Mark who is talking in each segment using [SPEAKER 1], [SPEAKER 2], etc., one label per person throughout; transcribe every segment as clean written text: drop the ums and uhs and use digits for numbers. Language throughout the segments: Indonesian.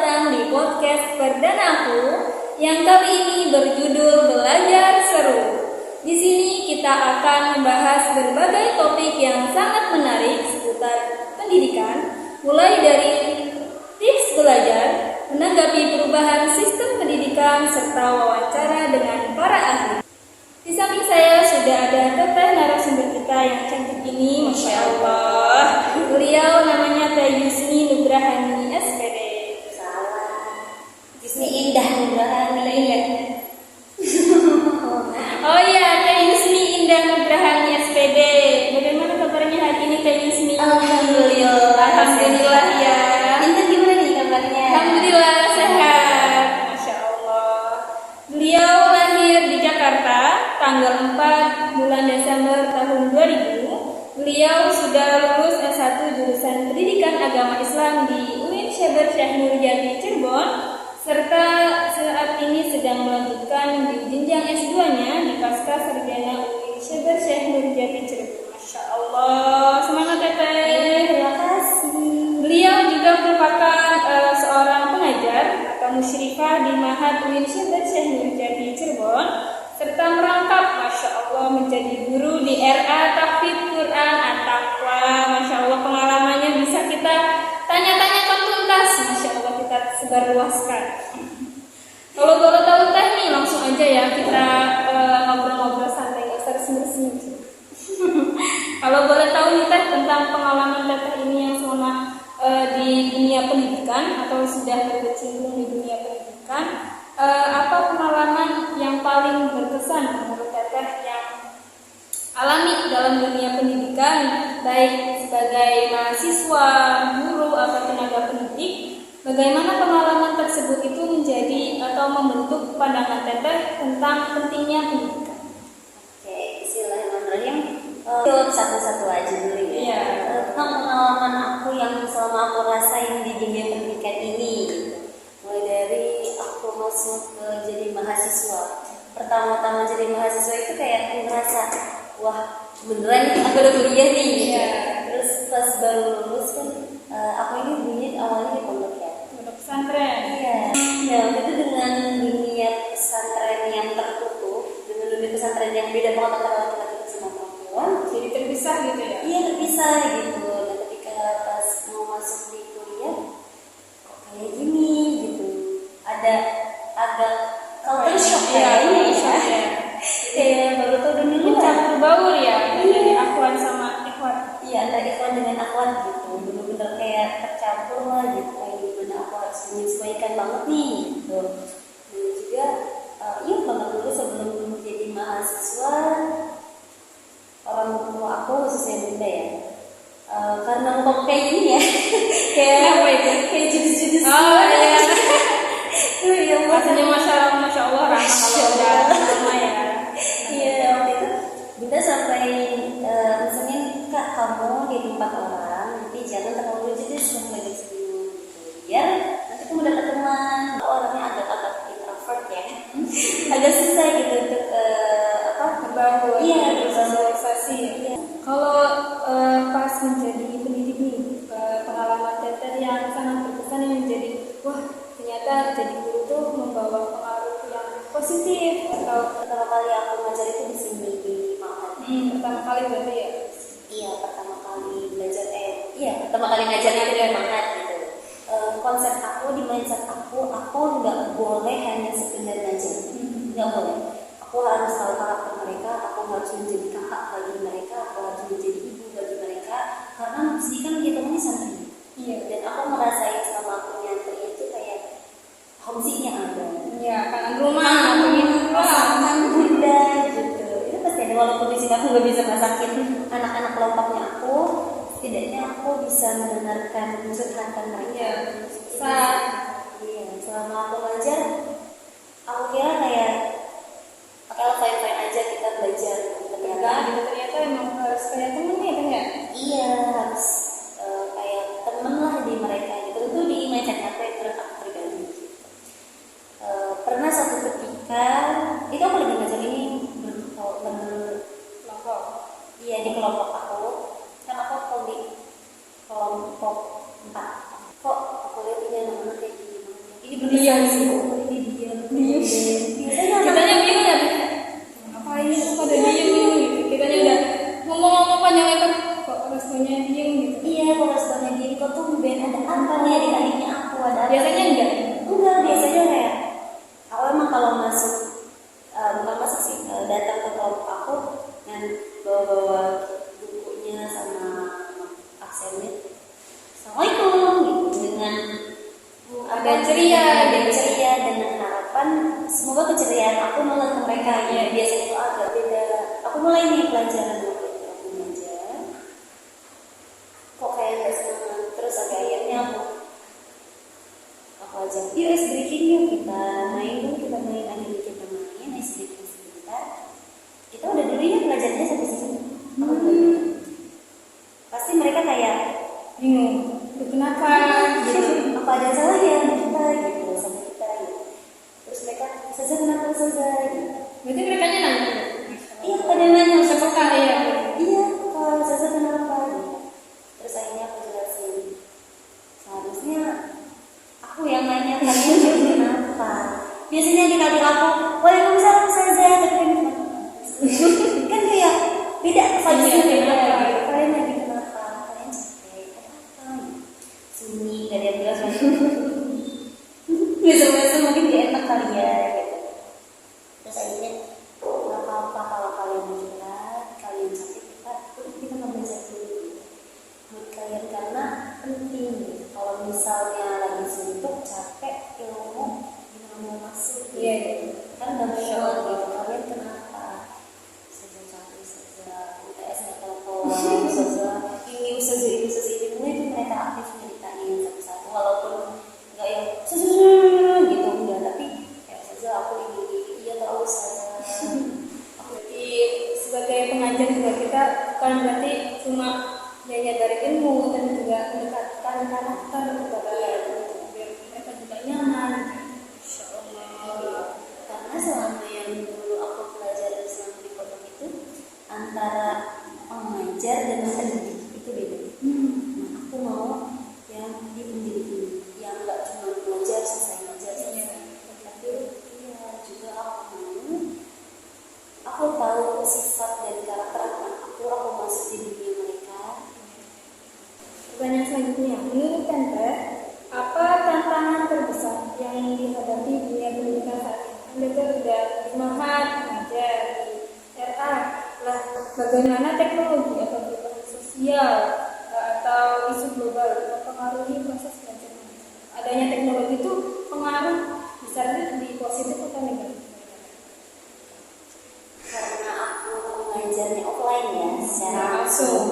[SPEAKER 1] orang di podcast perdanaku yang kali ini berjudul Belajar Seru. Di sini kita akan membahas berbagai topik yang sangat menarik seputar pendidikan, mulai dari tips belajar, menanggapi perubahan sistem pendidikan, serta wawancara dengan para ahli. Di samping saya sudah ada teteh narasumber kita yang cantik ini, Masya Allah. Beliau namanya Teh Yusni Nugrahani SPD.
[SPEAKER 2] Salah. Yusni Indah Nugrahani.
[SPEAKER 1] Oh iya, Teh Yusni Indah Nugrahani SPD. Bagaimana kabarnya hari ini Teh Yusni?
[SPEAKER 2] Alhamdulillah.
[SPEAKER 1] Alhamdulillah ya.
[SPEAKER 2] Intan gimana nih kabarnya?
[SPEAKER 1] Alhamdulillah sehat. Masya Allah. Beliau lahir di Jakarta tanggal 4 bulan Desember tahun 2000. Beliau sudah lulus S1 jurusan Pendidikan Agama Islam di UIN Syeber Syekh Nurjati Cirebon, serta saat ini sedang melanjutkan di jenjang S2-nya di Pasca Sarjana UIN Syeber Syekh Nurjati Cirebon. Masya Allah, semangat teteh.
[SPEAKER 2] Terima kasih.
[SPEAKER 1] Beliau juga merupakan seorang pengajar atau musyrifah di Ma'had UIN Syeber Syekh Nurjati Cirebon, serta merangkap, Masya Allah, menjadi guru di RA Tahfidz Quran At-Taqwa. Masya Allah, pengalamannya bisa kita tanya-tanyakan tuntas. Masya Allah, kita sebarluaskan. Kalau boleh tahu teh nih, langsung aja ya kita ngobrol-ngobrol santai, nggak usah resmi-resmi. Kalau boleh tahu nih teh tentang pengalaman teteh ini yang selama di dunia pendidikan atau sudah berkecimpung di dunia pendidikan, apa pengalaman yang paling berkesan menurut teteh yang alami dalam dunia pendidikan, baik sebagai mahasiswa, guru, atau tenaga pendidik? Bagaimana pengalaman tersebut itu menjadi atau membentuk pandangan teteh tentang pentingnya pendidikan?
[SPEAKER 2] Oke, bismillahirrahmanirrahim. Jawab satu-satu aja dulu ya.
[SPEAKER 1] Iya.
[SPEAKER 2] Tentang pengalaman aku yang selama aku rasain di dunia pendidikan ini, mulai dari aku masuk ke jadi mahasiswa. Pertama-tama jadi mahasiswa itu kayak aku ngerasa, wah beneran nih aku udah kuliah nih gitu.
[SPEAKER 1] Iya.
[SPEAKER 2] Terus pas baru lulus kan, aku ini dunia awalnya di pondok ya.
[SPEAKER 1] Pondok pesantren.
[SPEAKER 2] Iya. Ya itu dengan dunia pesantren yang tertutup, dengan dunia pesantren yang beda banget antara laki-laki sama perempuan.
[SPEAKER 1] Jadi terpisah gitu ya?
[SPEAKER 2] Iya terpisah gitu. Nah ketika pas mau masuk di kuliah, kok kayak gini gitu. Ada agak culture shock kayaknya ya. Kayak baru tau dulu
[SPEAKER 1] Campur baur ya, dari akhwat sama ikhwat.
[SPEAKER 2] iya antara ikhwan dengan akhwat gitu. Bener-bener kayak tercampur lah gitu. Kayak gimana aku harus menyesuaikan banget nih gitu. Dan juga iya banget dulu sebelum jadi mahasiswa, orang tua aku khususnya bunda ya. Karena ngomong kayak gini ya. Kayak
[SPEAKER 1] Apa itu?
[SPEAKER 2] kayak judus-judus.
[SPEAKER 1] Oh iya.
[SPEAKER 2] Iya,
[SPEAKER 1] Rasanya Masya Allah ramah kalau udah sama ya.
[SPEAKER 2] iya, waktu itu Bunda sampai misalnya Kak kamu di tempat orang, nanti jangan terlalu judus kamu lagi sebelum gitu. Biar nanti kamu dapat teman. Orangnya agak-agak introvert ya, agak susah gitu untuk
[SPEAKER 1] Berbaur,
[SPEAKER 2] Iya,
[SPEAKER 1] bersosialisasi.
[SPEAKER 2] Iya.
[SPEAKER 1] Kalau pas menjadi pendidik nih, pengalaman teteh yang sangat berkesan yang menjadi, wah ternyata jadi guru tuh membawa pengaruh yang positif. Atau
[SPEAKER 2] Pertama kali aku ngajar itu di sini di Ma'had.
[SPEAKER 1] pertama kali berarti ya?
[SPEAKER 2] Iya, pertama kali belajar pertama kali ngajarnya di Ma'had gitu. Konsep aku di mindset aku nggak boleh hanya sekedar ngajar, nggak boleh. Aku harus tahu karakter mereka, aku harus menjadi kakak bagi mereka, aku harus menjadi ibu bagi mereka, karena di sini kan hitungannya santri.
[SPEAKER 1] Iya.
[SPEAKER 2] Dan aku merasain selama aku nyantri itu kayak homesicknya ada.
[SPEAKER 1] Iya, kangen rumah, pengen pulang.
[SPEAKER 2] Pasangan bunda gitu. Itu pasti ada, walaupun di sini aku nggak bisa masakin anak-anak kelompoknya aku, setidaknya aku bisa mendengarkan curhatan mereka. Iya, selama aku ngajar, aku kira kayak kalau fine-fine aja kita belajar.
[SPEAKER 1] Ternyata emang harus kayak temen ya kan ya?
[SPEAKER 2] Iya, harus kayak temen lah di mereka gitu. Itu di mindset aku yang pribadi gitu. Pernah satu ketika itu aku lagi ngajar ini
[SPEAKER 1] Kelompok.
[SPEAKER 2] Iya di kelompok aku, kan aku di kelompok 4. Kok aku lihat ini anak-anak kayak gini, ini berkesan sih, ini diam. Biasanya
[SPEAKER 1] Kitanya bingung ya, ngapain itu pada diem gitu. Kitanya udah ngomong-ngomong panjang lebar, kok responnya diem gitu.
[SPEAKER 2] iya, kalau responnya gini, kok tumben ada apa nih adik-adiknya aku, ada apa?
[SPEAKER 1] Biasanya enggak.
[SPEAKER 2] Enggak, biasanya kayak aku emang kalau masuk bukan masuk sih, datang ke kelompok aku dan bawa-bawa bukunya sama aksennya Assalamualaikum gitu, dengan
[SPEAKER 1] Ada ceria,
[SPEAKER 2] dengan harapan semoga keceriaan aku melalui mereka ya. Biasanya itu agak beda. Aku mulai nih pelajaran waktu itu aku belajar kok kayak nggak semangat, terus sampai akhirnya aku ajak yuk ice breaking yuk, kita main akhirnya kita main ice breaking sebentar. Kita udah dulu ya belajarnya sampai sini. Aku dulu. Pasti mereka kayak
[SPEAKER 1] Bingung. Itu kenapa?
[SPEAKER 2] gitu, apa ada yang salah ya sama kita gitu, sama kita gitu. Terus mereka saja kenapa saja gitu.
[SPEAKER 1] Berarti mereka nanya.
[SPEAKER 2] Iya, pada nanya
[SPEAKER 1] Sepeka ya.
[SPEAKER 2] iya kalau saja kenapa gitu. Terus akhirnya aku jelasin seharusnya aku yang nanya kalian juga kenapa. Biasanya adik-adik aku waalaikumsalam saja, tapi kan kayak beda vibes-nya beda gitu. Kalian lagi kenapa, kalian capek apa sunyi, gak ada yang bilang biasa-biasa mungkin dia enak kali ya gitu. Terus akhirnya nggak apa-apa kalau kalian berat, kalian sakit, kita nggak belajar dulu buat kalian karena penting. Kalau misalnya lagi suntuk capek ilmu nggak mau masuk gitu.
[SPEAKER 1] Iya.
[SPEAKER 2] Kan nggak mau gitu, kalian kenapa saja capek saja UTS nggak telepon saja ini saja ini itu mereka aktif nyeritain satu-satu walaupun nggak yang gitu enggak, tapi kayak saja aku ini iya tahu saja aku
[SPEAKER 1] Jadi sebagai pengajar juga kita bukan berarti cuma belajar dari ilmu, dan juga mendekatkan karakter kepada biar mereka juga nyaman. Insya Allah.
[SPEAKER 2] karena selama yang dulu aku pelajari selama di pondok itu antara pengajar dan pendidik itu beda. Nah, aku mau yang di pendidik ini yang nggak cuma belajar selesai tapi iya juga aku tahu sifat dan karakter anak aku masuk di dunia mereka.
[SPEAKER 1] Pertanyaan selanjutnya, menurut Tante, apa tantangan terbesar yang dihadapi dunia pendidikan saat ini? Anda sudah bermanfaat mengajar di RA, lah bagaimana teknologi atau perubahan sosial atau isu global mempengaruhi proses belajar mengajar? Adanya teknologi itu pengaruh besar di positif atau negatif?
[SPEAKER 2] Karena aku mengajarnya offline ya secara
[SPEAKER 1] Langsung.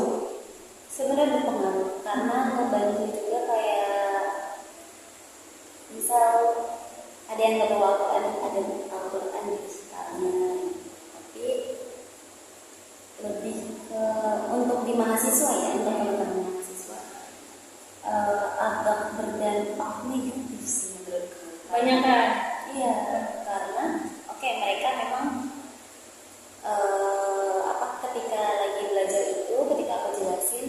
[SPEAKER 2] sebenarnya berpengaruh karena membantu juga kayak misal ada yang nggak bawa Al-Quran digitalnya, tapi lebih ke untuk di mahasiswa ya, untuk teman-teman mahasiswa agak berdampak negatif sih menurutku.
[SPEAKER 1] Banyak kan?
[SPEAKER 2] Iya, karena mereka memang ketika lagi belajar itu, ketika aku jelasin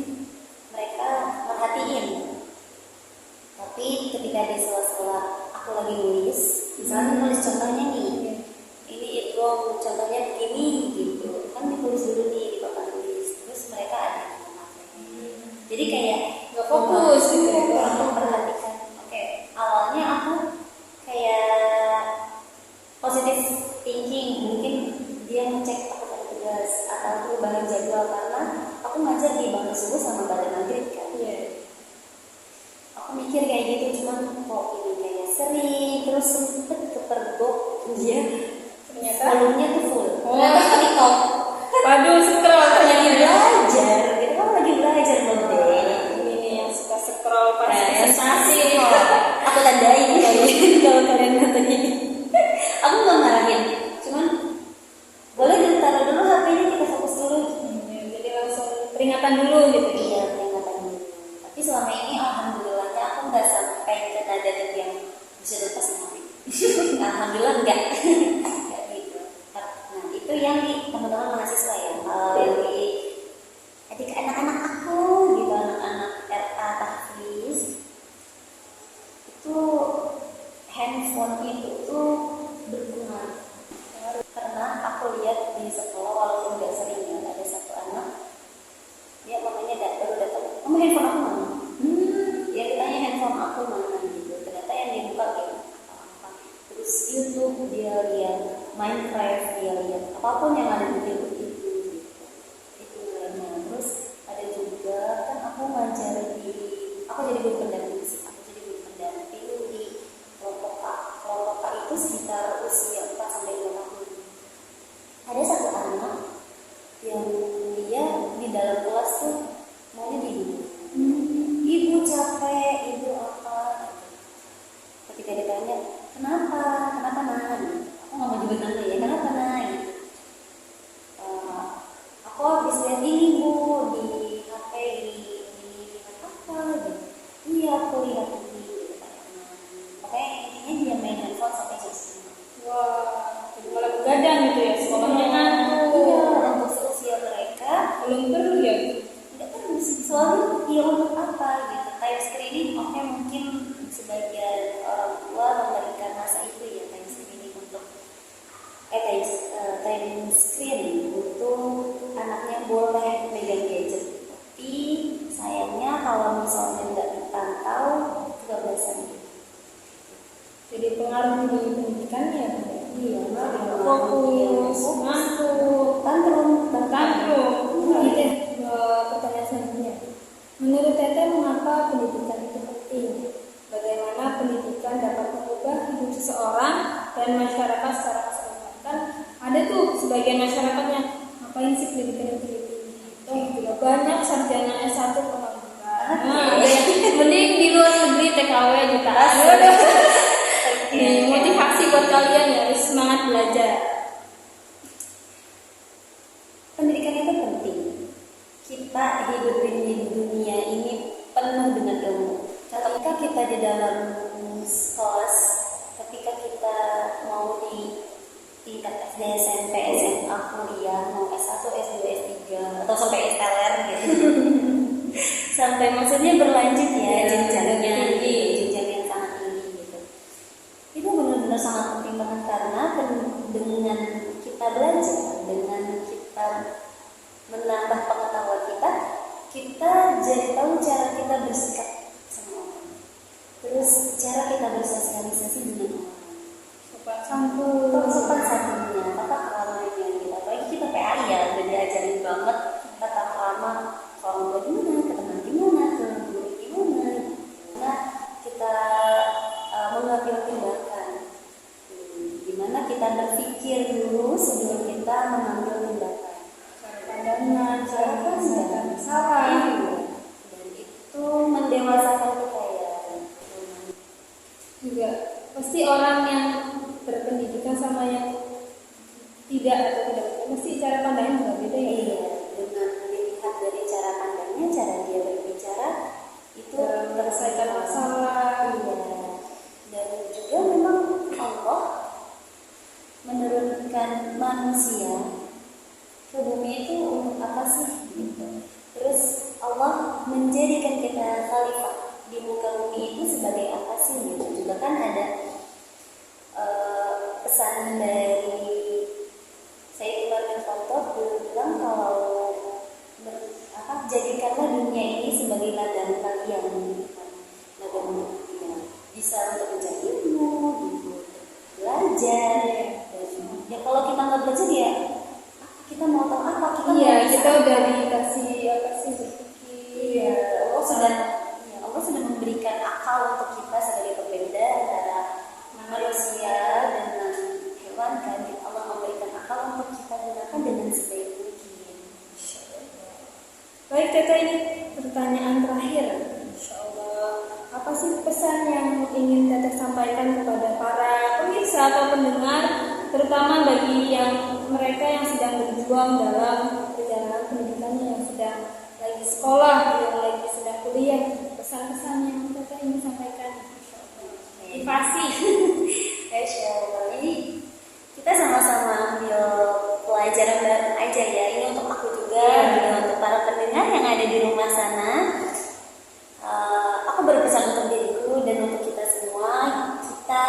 [SPEAKER 2] mereka merhatiin. Tapi ketika di sela-sela aku lagi nulis, misalnya nulis contohnya nih, ini itu contohnya begini gitu, kan ditulis dulu nih di papan tulis, terus mereka ada yang memakai. Jadi kayak
[SPEAKER 1] Nggak fokus gitu ya.
[SPEAKER 2] kurang memperhatikan. Awalnya aku kayak positive thinking, mungkin dia ngecek aku ada tugas atau perubahan jadwal karena aku ngajar di Bangka Subuh sama Badan Maghrib kan.
[SPEAKER 1] Iya.
[SPEAKER 2] Aku mikir kayak gitu, cuman kok ini kayak sering terus sempet kepergok dia
[SPEAKER 1] Ternyata
[SPEAKER 2] volumenya tuh full.
[SPEAKER 1] Oh.
[SPEAKER 2] Ternyata TikTok.
[SPEAKER 1] waduh, scroll
[SPEAKER 2] Lagi belajar, gitu kan lagi belajar loh deh.
[SPEAKER 1] ini yang suka scroll pas
[SPEAKER 2] Prestasi kok. Aku tandain kalau kalian nonton ini. Aku nggak marahin, cuman boleh ditaruh dulu HP-nya, kita fokus dulu.
[SPEAKER 1] Jadi langsung peringatan dulu gitu.
[SPEAKER 2] Iya, peringatan dulu. Tapi selama ini alhamdulillahnya aku nggak sampai ke nada yang bisa lepas nanti. Alhamdulillah enggak. Kayak gitu. Nah itu yang teman-teman handphone itu tuh berpengaruh. Karena aku lihat di sekolah walaupun nggak sering ya, ada satu anak dia mamanya baru datang, mama handphone aku mana? Dia ditanya handphone aku mana gitu. Ternyata yang dibuka game apa? Terus YouTube dia lihat, Minecraft dia lihat, apapun yang ada di game itu gitu. Itu terus ada juga kan aku ngajar di, aku jadi guru pendamping sih, aku jadi guru pendamping di kelompok A. Kelompok A itu sekitar usia 4 sampai 5 tahun. Ada satu anak yang dia di dalam kelas tuh maunya tidur. Ibu capek, ibu apa? Ketika ditanya, kenapa nak? Aku nggak mau jemput nanya ya, kenapa nak? Aku habis lihat ini bu di HP di apa? Gitu. Iya aku lihat ini. Gitu. Pokoknya intinya dia main handphone sampai jam 9.
[SPEAKER 1] Wah, jadi malah begadang gitu ya sekolahnya ngantuk.
[SPEAKER 2] Iya, untuk seusia mereka
[SPEAKER 1] Belum perlu ya.
[SPEAKER 2] tidak perlu sih, soalnya ya untuk apa gitu. Time screening oke mungkin sebagian orang tua memberikan masa itu ya time screening untuk time screening untuk anaknya boleh megang gadget. Tapi sayangnya kalau misalnya nggak dipantau kebablasan gitu.
[SPEAKER 1] Jadi pengaruh di pendidikannya.
[SPEAKER 2] Iya,
[SPEAKER 1] Fokus, ngantuk,
[SPEAKER 2] tantrum.
[SPEAKER 1] Ini deh pertanyaan selanjutnya. Menurut Teteh, mengapa pendidikan itu penting? Bagaimana pendidikan dapat mengubah hidup seseorang dan masyarakat secara keseluruhan? Kan ada tuh sebagian masyarakatnya, ngapain sih pendidikan itu? Toh juga banyak sarjana S1 pengangguran. Nah, mending di luar negeri TKW jutaan. Nih, motivasi buat kalian ya, harus semangat belajar.
[SPEAKER 2] Pendidikan itu penting. Kita hidup di dunia ini penuh dengan ilmu. Ketika kita di dalam kelas, ketika kita mau di tingkat SD, SMP, SMA, kuliah, mau S1, S2, S3, atau sampai SLR gitu. Sampai maksudnya berlanjut ya jenjangnya, jenjang yang sangat tinggi gitu. Itu benar-benar sangat penting banget karena dengan kita belajar, dengan kita menambah pengetahuan kita jadi tahu cara kita bersikap sama orang. Terus cara kita bersosialisasi dengan orang. Sopan santunnya, tata keramanya gitu. Apalagi kita PAI ya, udah diajarin banget tata krama ke orang tua gimana, ke teman gimana, ke guru gimana. Nah, kita mengambil tindakan. Gimana kita berpikir dulu sebelum kita mengambil tindakan.
[SPEAKER 1] Pandangan, cara menyelesaikan masalah.
[SPEAKER 2] Dan itu mendewasakan kita ya.
[SPEAKER 1] Juga pasti orang yang berpendidikan sama yang tidak atau tidak mesti cara pandangnya juga beda ya.
[SPEAKER 2] Iya, dengan dilihat dari cara pandangnya, cara dia berbicara itu
[SPEAKER 1] menyelesaikan masalah.
[SPEAKER 2] Iya. Dan juga memang Allah menurunkan manusia ke bumi itu untuk apa sih gitu. Terus Allah menjadikan kita khalifah di muka bumi itu sebagai apa sih gitu. Juga kan ada pesan dari Sayyid Umar bin Khattab bilang kalau jadikanlah dunia ini sebagai ladang kalian gitu kan. Ladang ya, bisa untuk mencari ilmu gitu, belajar ya. Kalau kita nggak belajar ya kita mau tahu apa, kita
[SPEAKER 1] kita udah dikasih apa sih berpikir.
[SPEAKER 2] Iya, Allah sudah memberikan akal untuk kita sebagai pembeda antara manusia dengan hewan kan. Allah memberikan akal untuk kita gunakan dengan sebaik mungkin.
[SPEAKER 1] Baik Teteh, ini pertanyaan terakhir. Insya Allah, apa sih pesan yang ingin Teteh sampaikan kepada para pemirsa atau pendengar, terutama bagi mereka yang sedang berjuang dalam perjalanan pendidikannya, yang sedang lagi sekolah, yang lagi sedang kuliah, pesan-pesan yang Teteh ingin sampaikan? Motivasi.
[SPEAKER 2] Insya Allah. Ini kita sama-sama ambil pelajaran bareng aja ya. Ini untuk aku juga, ini untuk para pendengar yang ada di rumah sana. Aku berpesan untuk diriku dan untuk kita semua, kita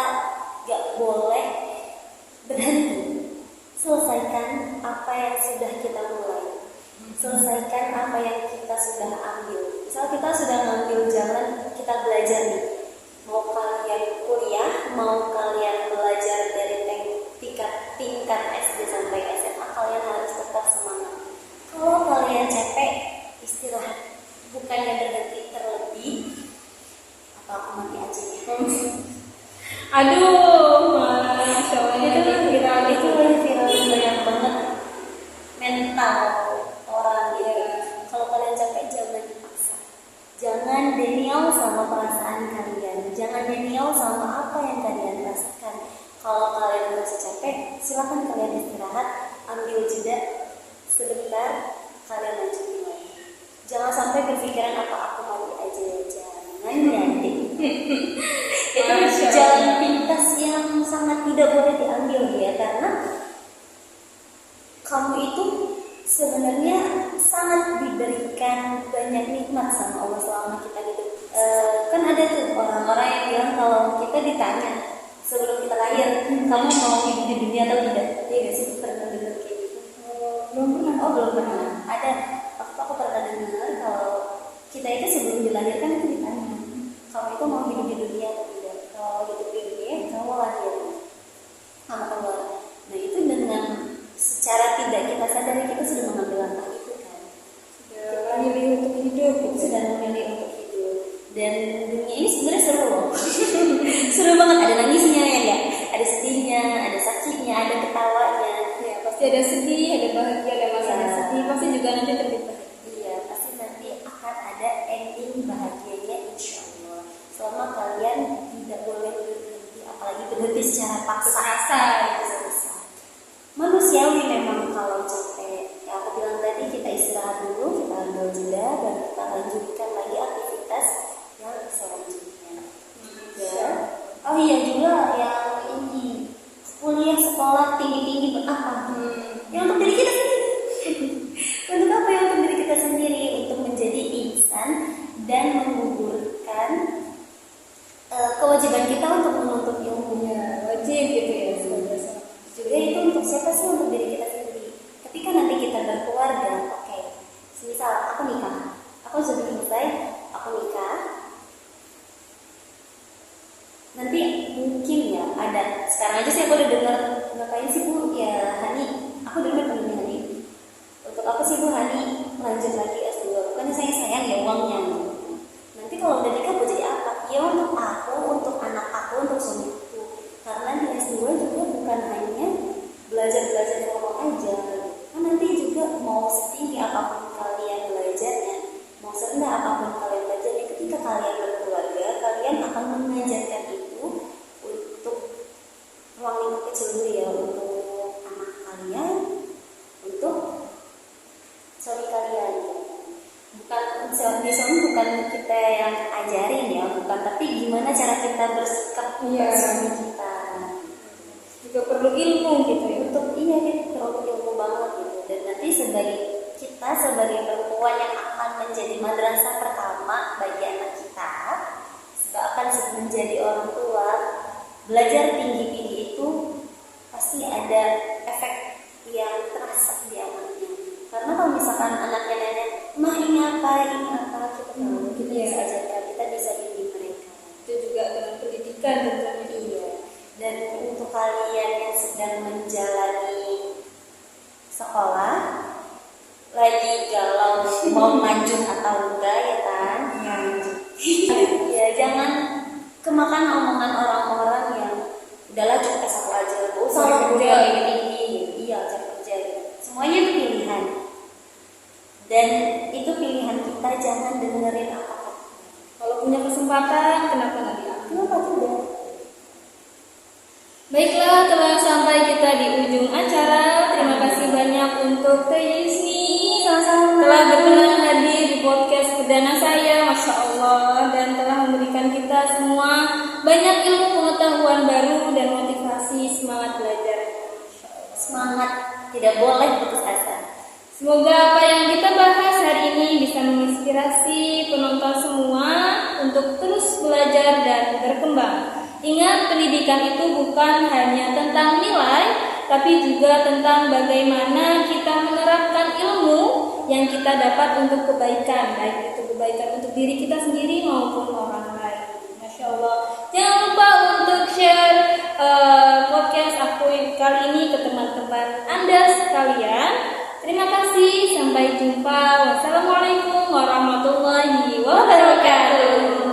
[SPEAKER 1] Aduh, Masya Allah,
[SPEAKER 2] itu
[SPEAKER 1] viral
[SPEAKER 2] itu viral banyak banget mental orang gitu. Kalau kalian capek jangan dipaksa, jangan denial sama perasaan kalian, jangan denial sama apa yang kalian rasakan. Kalau kalian merasa capek, silakan kalian istirahat, ambil jeda sebentar, kalian lanjutin lagi. Jangan sampai berpikiran apa aku mati aja, jangan jadi. Itu
[SPEAKER 1] Masya
[SPEAKER 2] jalan
[SPEAKER 1] Allah.
[SPEAKER 2] pintas yang sangat tidak boleh diambil ya, karena kamu itu sebenarnya sangat diberikan banyak nikmat sama Allah selama kita hidup. Kan ada tuh orang-orang yang bilang kalau kita ditanya sebelum kita lahir, kamu mau hidup di dunia atau tidak? Iya gak sih, pernah dengar kayak gitu?
[SPEAKER 1] Belum pernah.
[SPEAKER 2] Oh belum pernah. Ada, aku pernah dengar kalau kita itu sebelum dilahirkan itu ditanya, kamu itu mau hidup di dunia atau tidak? Kalau hidup di dunia, kamu lahir sama keluar. Nah itu dengan secara tidak kita sadari kita sudah mengambil langkah itu kan.
[SPEAKER 1] Sudah memilih untuk hidup.
[SPEAKER 2] Kita sudah memilih untuk hidup. Dan dunia ini sebenarnya seru loh. Seru banget, ada nangisnya ya enggak? Ada sedihnya, ada sakitnya, ada ketawanya.
[SPEAKER 1] Ya, pasti ada sedih, ada bahagia, ada masalah sedih. Pasti juga nanti terbit bahagia.
[SPEAKER 2] Iya, pasti nanti akan ada ending bahagianya insya Allah. Selama kalian tidak boleh berhenti, apalagi berhenti secara paksa. Manusiawi memang kalau capek. Ya, aku bilang tadi kita istirahat dulu, kita ambil jeda dan kita lanjutkan lagi aktivitas yang selanjutnya. Ya. Oh iya juga yang ini kuliah sekolah tinggi-tinggi berapa? Yang untuk diri kita sendiri. Untuk apa yang untuk diri kita sendiri? Untuk menjadi insan dan menggugurkan kewajiban kita untuk menuntut ilmu.
[SPEAKER 1] Ya, wajib gitu ya sebagai seorang.
[SPEAKER 2] Juga itu untuk siapa sih? Untuk diri kita sendiri. Ketika nanti kita berkeluarga, oke. Misal aku nikah, aku sudah selesai, aku nikah. Nanti mungkin ya ada, sekarang aja sih aku udah dengar, ngapain sih Bu? Ya Hani, aku dengar begini Hani. Untuk apa sih Bu Hani lanjut lagi S2? Bukannya saya sayang ya uangnya. Nanti kalau udah nikah mau jadi apa? Ya untuk aku, untuk anak aku, untuk suamiku. Karena di S2 juga bukan hanya belajar di rumah aja. Kan nanti juga mau setinggi apapun kalian belajarnya, mau serendah apapun kalian belajarnya, ketika kalian berkeluarga, kalian akan mengajarkan itu untuk ruang lingkup kecil dulu ya, untuk anak kalian, untuk suami kalian. Bukan suami bukan kita yang ajarin ya, bukan, tapi gimana cara kita bersikap
[SPEAKER 1] Iya.
[SPEAKER 2] ke suami kita.
[SPEAKER 1] Juga perlu ilmu gitu ya.
[SPEAKER 2] Untuk iya kita perlu ilmu banget gitu. Dan nanti kita sebagai perempuan yang akan menjadi madrasah pertama bagi anak kita, juga akan menjadi orang tua, belajar tinggi-tinggi itu pasti ada efek yang terasa di anaknya. Karena kalau misalkan anaknya nanya, "Mah ini apa, kita tahu, kita bisa ajarkan, kita bisa bimbing mereka."
[SPEAKER 1] Itu juga dengan pendidikan tentunya.
[SPEAKER 2] Iya. Dan untuk kalian yang sedang menjalani sekolah, lagi galau mau lanjut atau enggak ya kan? Ya jangan kemakan omongan orang-orang yang udahlah cukup S1 aja, gak usah lah kuliah ini. Iya, cari kerja gitu. Semuanya itu pilihan. Dan itu pilihan kita, jangan dengerin apa-apa.
[SPEAKER 1] Kalau punya kesempatan, kenapa nggak diambil?
[SPEAKER 2] Kenapa tidak?
[SPEAKER 1] Baiklah, telah sampai kita di ujung acara. Terima kasih banyak untuk Teh Yusni telah berkenan hadir di podcast perdana saya, Masya Allah, dan telah memberikan kita semua banyak ilmu pengetahuan baru dan motivasi semangat belajar.
[SPEAKER 2] Semangat, tidak boleh putus asa.
[SPEAKER 1] Semoga apa yang kita bahas hari ini bisa menginspirasi penonton semua untuk terus belajar dan berkembang. Ingat, pendidikan itu bukan hanya tentang nilai, tapi juga tentang bagaimana kita menerapkan ilmu yang kita dapat untuk kebaikan, baik itu kebaikan untuk diri kita sendiri maupun orang lain. Masya Allah. Jangan lupa untuk share podcast aku kali ini ke teman-teman Anda sekalian. Terima kasih, sampai jumpa. Wassalamualaikum warahmatullahi wabarakatuh.